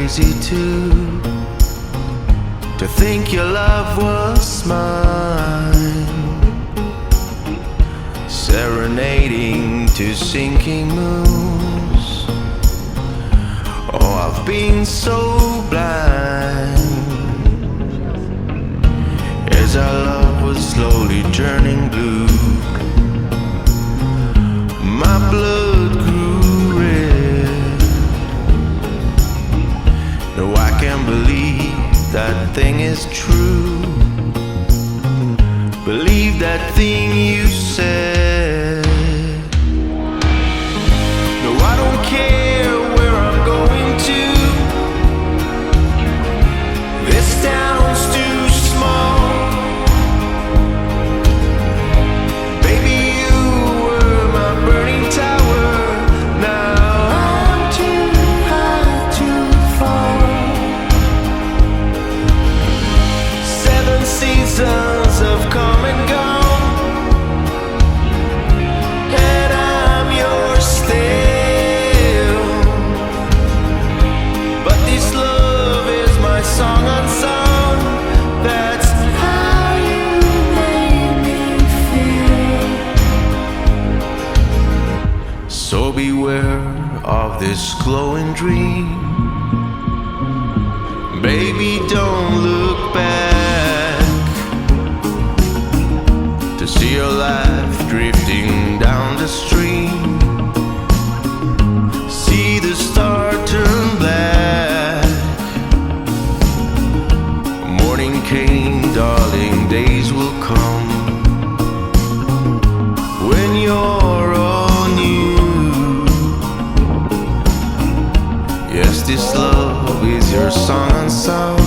crazy too, to think your love was mine, serenading to sinking moons. Oh, I've been so blind as our love was slowly turning blue. My blood grew red. No, I can't believe that thing is true. Believe that thing you said. No, I don't care where I'm going to. This town's too small. Baby, you were my burning tower. Now I'm too high to fall. 7 seasons have come and gone, and I'm yours still. But this love is my song unsung. That's how you made me feel. So beware of this glowing dream. Baby, don't look back to see your life drifting down the stream. See the star turn black. Morning came, darling, days will come when you're all new. Yes, this love is your song unsung.